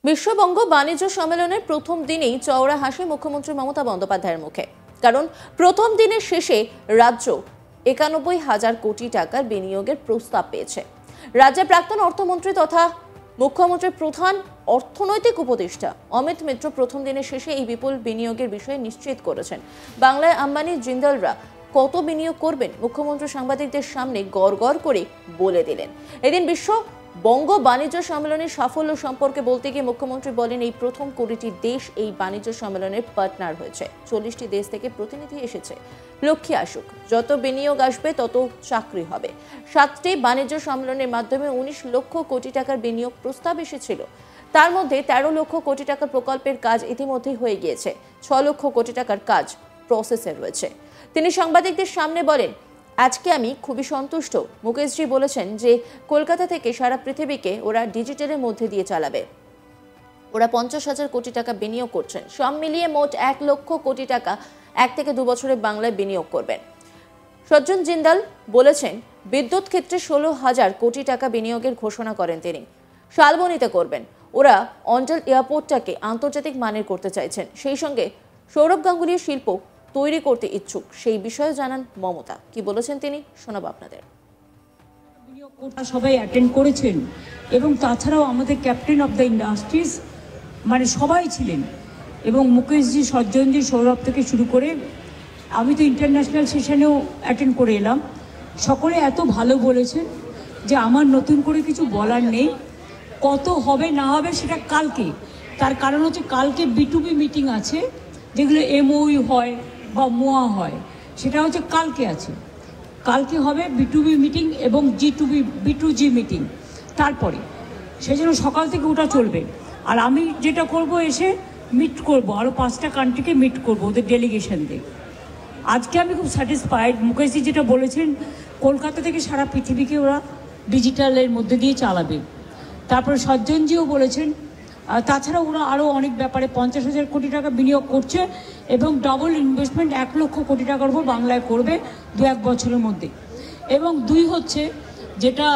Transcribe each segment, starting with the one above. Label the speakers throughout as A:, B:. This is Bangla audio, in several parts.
A: বিশ্ববঙ্গ বাণিজ্য সম্মেলনের প্রথম দিনেই চওড়া হাসি মুখ্যমন্ত্রী মমতা বন্দ্যোপাধ্যায়ের মুখে। কারণ প্রথম দিনের শেষে রাজ্য ৯১,০০০ কোটি টাকার বিনিয়োগের প্রস্তাব পেয়েছে। রাজ্যের প্রাক্তন অর্থমন্ত্রী তথা মুখ্যমন্ত্রীর প্রধান অর্থনৈতিক উপদেষ্টা অমিত মিত্র প্রথম দিনের শেষে এই বিপুল বিনিয়োগের বিষয়ে নিশ্চিত করেছেন। বাংলায় আম্বানি জিন্দালরা কত বিনিয়োগ করবেন মুখ্যমন্ত্রী সাংবাদিকদের সামনে গড়গড় করে বলে দিলেন। এদিন বিশ্ব বঙ্গ বাণিজ্য সম্মেলনের সাফল্য সম্পর্কে বলতে গিয়ে মুখ্যমন্ত্রী বলেন, এই প্রথম ২০টি দেশ এই বাণিজ্য সম্মেলনের পার্টনার হয়েছে। ৪০টি দেশ থেকে প্রতিনিধি এসেছে। লক্ষ্যে আসুক, যত বিনিয়োগ আসবে তত চাকরি হবে। ৭টি বাণিজ্য সম্মেলনের মাধ্যমে ১৯ লক্ষ কোটি টাকার বিনিয়োগ প্রস্তাব এসেছিল। তার মধ্যে ১৩ লক্ষ কোটি টাকার প্রকল্পের কাজ ইতিমধ্যেই হয়ে গিয়েছে। ৬ লক্ষ কোটি টাকার কাজ প্রসেসে রয়েছে। তিনি সাংবাদিকদের সামনে বলেন, আজকে আমি খুবই সন্তুষ্ট। মুকেশজি বলেছেন যে কলকাতা থেকে সারা পৃথিবীকে ওরা ডিজিটালের মধ্যে দিয়ে চালাবে। ওরা ৫০,০০০ কোটি টাকা বিনিয়োগ করছেন। সব মিলিয়ে মোট ১ লক্ষ কোটি টাকা ১ থেকে ২ বছরে বাংলায় বিনিয়োগ করবেন। সজ্জন জিন্দাল বলেছেন, বিদ্যুৎ ক্ষেত্রে ১৬,০০০ কোটি টাকা বিনিয়োগের ঘোষণা করেন তিনি। শালবনীতে করবেন। ওরা অন্ডাল এয়ারপোর্টটাকে আন্তর্জাতিক মানের করতে চাইছেন। সেই সঙ্গে সৌরভ গাঙ্গুলির শিল্প তৈরি করতে ইচ্ছুক, সেই বিষয়ে জানান মমতা। কি বলেছেন তিনি, শোনাবো আপনাদের।
B: সবাই অ্যাটেন্ড করেছেন এবং তাছাড়াও আমাদের ক্যাপ্টেন অফ দ্য ইন্ডাস্ট্রিজ মানে সবাই ছিলেন এবং মুকেশজি, সজ্জনজি, সৌরভ থেকে শুরু করে আমি তো ইন্টারন্যাশনাল সেশনেও অ্যাটেন্ড করে এলাম। সকলে এত ভালো বলেছেন যে আমার নতুন করে কিছু বলার নেই। কত হবে না হবে সেটা কালকে, তার কারণ হচ্ছে কালকে B2B মিটিং আছে, যেগুলো MOU হয় বা মোয়া হয়, সেটা হচ্ছে কালকে আছে। কালকে হবে B2B মিটিং এবং B2G মিটিং। তারপরে সেই জন্য সকাল থেকে ওটা চলবে। আর আমি যেটা করব, এসে মিট করব, আরও 5টা কান্ট্রিকে মিট করব ওদের ডেলিগেশন দিয়ে। আজকে আমি খুব স্যাটিসফাইড। মুকেশজি যেটা বলেছেন, কলকাতা থেকে সারা পৃথিবীকে ওরা ডিজিটালের মধ্যে দিয়ে চালাবে। তারপরে সজ্জনজিও বলেছেন, তাছাড়া ওরা আরও অনেক ব্যাপারে ৫০,০০০ কোটি টাকা বিনিয়োগ করছে এবং ডবল ইনভেস্টমেন্ট ১ লক্ষ কোটি টাকার উপর বাংলায় করবে ২-১ বছরের মধ্যে। এবং ২ হচ্ছে যেটা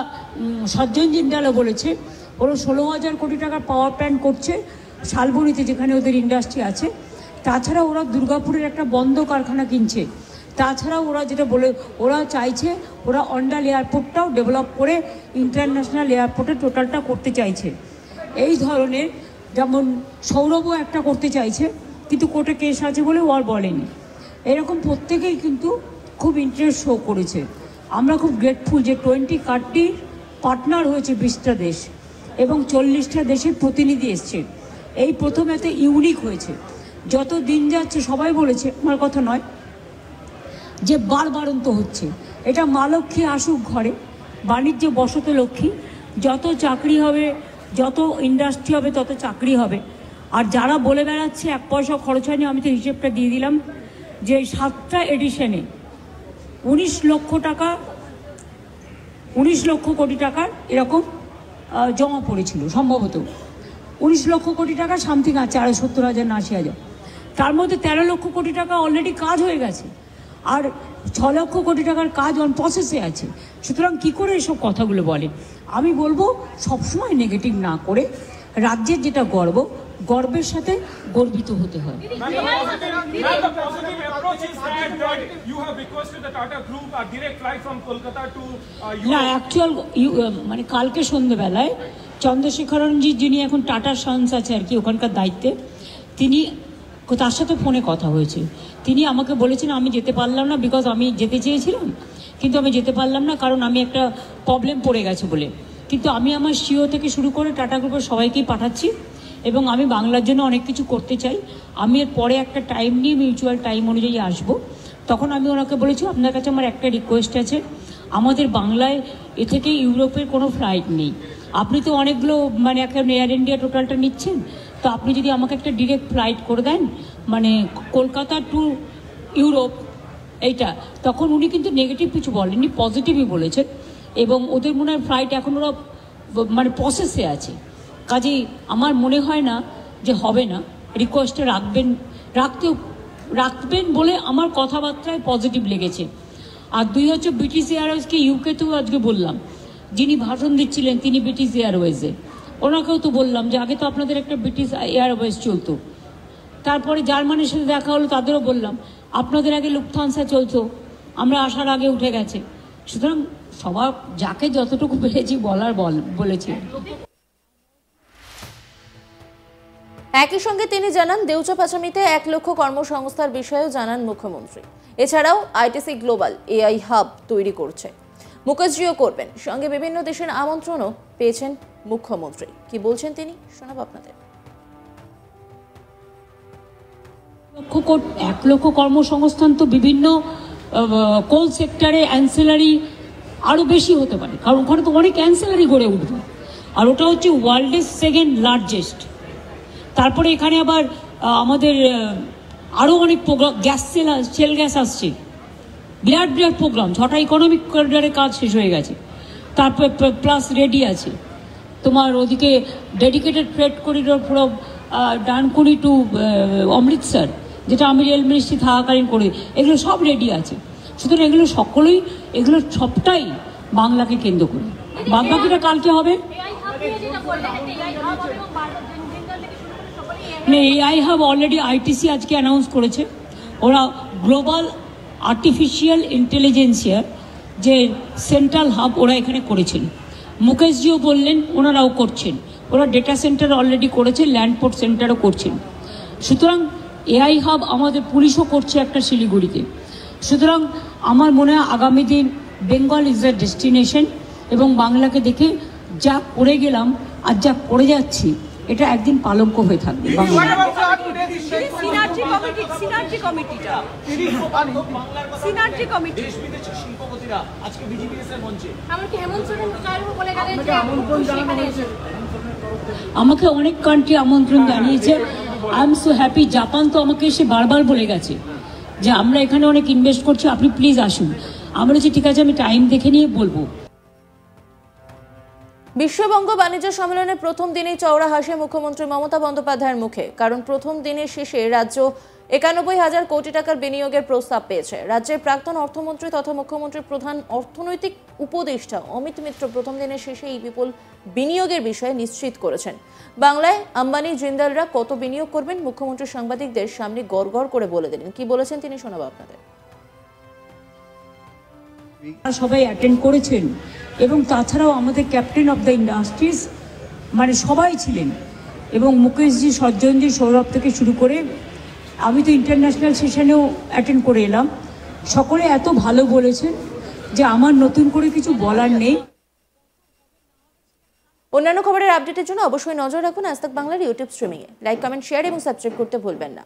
B: সজ্জন জিন্দালও বলেছে, ওরা ১৬,০০০ কোটি টাকার পাওয়ার প্ল্যান্ট করছে শালবনীতে, যেখানে ওদের ইন্ডাস্ট্রি আছে। তাছাড়া ওরা দুর্গাপুরের একটা বন্ধ কারখানা কিনছে। তাছাড়া ওরা যেটা বলে, ওরা চাইছে ওরা অন্ডাল এয়ারপোর্টটাও ডেভেলপ করে ইন্টারন্যাশনাল এয়ারপোর্টে টোটালটা করতে চাইছে। এই ধরনের, যেমন সৌরভও একটা করতে চাইছে, কিন্তু কোর্টে কেস আছে বলে ও আর বলেনি। এরকম প্রত্যেকেই কিন্তু খুব ইন্টারেস্ট শো করেছে। আমরা খুব গ্রেটফুল যে 20 কান্ট্রির পার্টনার হয়েছে 20টা দেশ এবং 40টা দেশের প্রতিনিধি এসছে। এই প্রথম এত ইউনিক হয়েছে। যত দিন যাচ্ছে সবাই বলেছে, আমার কথা নয়, যে বারবারন্ত হচ্ছে। এটা মা লক্ষ্মী আসুক ঘরে, বাণিজ্য বসত লক্ষ্মী। যত চাকরি হবে, যত ইন্ডাস্ট্রি হবে, তত চাকরি হবে। আর যারা বলে বেড়াচ্ছে 1 পয়সা খরচ হয়নি, আমি তো হিসেবটা দিয়ে দিলাম যে 7টা এডিশনে 19 লক্ষ কোটি টাকার এরকম জমা পড়েছিল সম্ভবত। 19 লক্ষ কোটি টাকা সামথিং আছে, 70,000 না 80,000। তার মধ্যে 13 লক্ষ কোটি টাকা অলরেডি কাজ হয়ে গেছে আর 6 লক্ষ কোটি টাকার কাজ অন প্রসেসে আছে। সুতরাং কী করে এসব কথাগুলো বলে? আমি বলবো সবসময় নেগেটিভ না করে রাজ্যের যেটা গর্ব, গর্বের সাথে গর্বিত হতে হয়। না, অ্যাকচুয়াল মানে কালকে সন্ধ্যেবেলায় চন্দ্রশেখরনজি, যিনি এখন টাটা সন্স আছে আর কি ওখানকার দায়িত্বে, তিনি, তার সাথে ফোনে কথা হয়েছে। তিনি আমাকে বলেছেন আমি যেতে পারলাম না, বিকজ আমি যেতে চেয়েছিলাম কিন্তু আমি যেতে পারলাম না, কারণ আমি একটা প্রবলেম পড়ে গেছে বলে। কিন্তু আমি আমার সিও থেকে শুরু করে টাটা গ্রুপের সবাইকেই পাঠাচ্ছি এবং আমি বাংলার জন্য অনেক কিছু করতে চাই। আমি এর পরে একটা টাইম নিয়ে মিউচুয়াল টাইম অনুযায়ী আসবো। তখন আমি ওনাকে বলেছি, আপনার কাছে আমার একটা রিকোয়েস্ট আছে, আমাদের বাংলায় এ থেকে ইউরোপের কোনো ফ্লাইট নেই। আপনি তো অনেকগুলো মানে এখন এয়ার ইন্ডিয়া টোটালটা নিচ্ছেন, তো আপনি যদি আমাকে একটা ডিরেক্ট ফ্লাইট করে দেন, মানে কলকাতা টু ইউরোপ এইটা। তখন উনি কিন্তু নেগেটিভ কিছু বলেননি, পজিটিভই বলেছেন। এবং ওদের মনে হয় ফ্লাইট এখন ওরা মানে প্রসেসে আছে। কাজেই আমার মনে হয় না যে হবে না। রিকোয়েস্টে রাখবেন বলে আমার কথাবার্তায় পজিটিভ লেগেছে। আর 2 হচ্ছে ব্রিটিশ এয়ারওয়েজকে ইউকেতেও আজকে বললাম, যিনি ভাষণ দিচ্ছিলেন তিনি ব্রিটিশ এয়ারওয়েজে। ওনাকেও তো বললাম যে আগে তো আপনাদের একটা ব্রিটিশ এয়ারওয়েজ চলতো, তারপরে জার্মানির সাথে দেখা হলো, তাদেরও বললাম আপনাদের আগে লুফথানসা চলতো, আমরা আসার আগে উঠে গেছে। সুতরাং সবার যাকে যতটুকু পেরেছি বলার বলেছি।
A: একই সঙ্গে তিনি জানান দেউচা পাচামিতে 1 লক্ষ কর্মসংস্থার বিষয়েও জানান মুখ্যমন্ত্রী। এছাড়াও আইটিসি গ্লোবাল এআই হাব তৈরি করছে, মুকেশজিও করবেন। সঙ্গে বিভিন্ন দেশের আমন্ত্রণও পেয়েছেন মুখ্যমন্ত্রী। কি বলছেন তিনি শোনাবো আপনাদের।
B: 1 লক্ষ কর্মসংস্থান তো বিভিন্ন কোল সেক্টরে অ্যান্সেলারি আরও বেশি হতে পারে, কারণ ওখানে তো অনেক অ্যান্সেলারি গড়ে উঠবে, আর ওটা হচ্ছে ওয়ার্ল্ডের 2nd লার্জেস্ট। তারপরে এখানে আবার আমাদের আরও অনেক প্রোগ্রাম, শেল গ্যাস আসছে, বিরাট বিরাট প্রোগ্রাম, 6টা ইকোনমিক করিডোরের কাজ শেষ হয়ে গেছে, তারপর প্লাস রেডি আছে তোমার ওদিকে ডেডিকেটেড ফ্রেট করিডোর পুরো ডানকুনি টু অমৃতসর, যেটা আমি রেল মিনিস্ট্রি থাকাকালীন করে, এগুলো সব রেডি আছে। সুতরাং এগুলো সবটাই বাংলাকে কেন্দ্র করে। বাদবাকিটা কালকে হবে। এআই হাব অলরেডি আইটিসি আজকে অ্যানাউন্স করেছে, ওরা গ্লোবাল আর্টিফিশিয়াল ইন্টেলিজেন্সিয়ার যে সেন্ট্রাল হাব ওরা এখানে করেছেন। মুকেশজিও বললেন ওনারাও করছেন, ওরা ডেটা সেন্টার অলরেডি করেছে, ল্যান্ডপোর্ট সেন্টারও করছেন। সুতরাং এআই হাব আমাদের পুলিশও করছে একটা শিলিগুড়িতে। সুতরাং আমার মনে হয় আগামী দিন বেঙ্গল ইজ এ ডেস্টিনেশন, এবং বাংলাকে দেখে যা করে গেলাম আর যা করে যাচ্ছি এটা একদিন পালঙ্ক হয়ে থাকবে বাংলা। আমাকে অনেক কান্ট্রি আমন্ত্রণ জানিয়েছে। I am so happy. Japan তো আমাকে এসে বারবার বলে গেছে যে আমরা এখানে অনেক ইনভেস্ট করছি, আপনি প্লিজ আসুন। আমরা বলেছি ঠিক আছে, আমি টাইম দেখে নিয়ে বলবো।
A: বিশ্ববঙ্গ বাণিজ্য সম্মেলনের প্রথম দিনেই চওড়া হাসি মুখ্যমন্ত্রী মমতা বন্দ্যোপাধ্যায়ের মুখে। কারণ প্রথম দিনের শেষে রাজ্য 91,000 কোটি টাকার বিনিয়োগের প্রস্তাব পেয়েছে। রাজ্যের প্রাক্তন অর্থমন্ত্রী তথা মুখ্যমন্ত্রীর প্রধান অর্থনৈতিক উপদেষ্টা অমিত মিত্র প্রথম দিনের শেষে এই বিপুল বিনিয়োগের বিষয়ে নিশ্চিত করেছেন। বাংলায় আম্বানি জিন্দালরা কত বিনিয়োগ করবেন মুখ্যমন্ত্রী সাংবাদিকদের সামনে গড়গড় করে বলে দিলেন। কি বলেছেন তিনি শোনাবো আপনাদের।
B: সবাই অ্যাটেন্ড করেছেন, এবং তাছাড়াও আমাদের ক্যাপ্টেন অফ দ্য ইন্ডাস্ট্রিজ মানে সবাই ছিলেন, এবং মুকেশজি, সজ্জনজি, সৌরভ থেকে শুরু করে আমি তো ইন্টারন্যাশনাল সেশনেও অ্যাটেন্ড করে এলাম। সকলে এত ভালো বলেছেন যে আমার নতুন করে কিছু বলার নেই।
A: অন্যান্য খবরের আপডেটের জন্য অবশ্যই নজর রাখুন আজ তাক বাংলার ইউটিউব স্ট্রিমিংয়ে। লাইক, কমেন্ট, শেয়ার এবং সাবস্ক্রাইব করতে ভুলবেন না।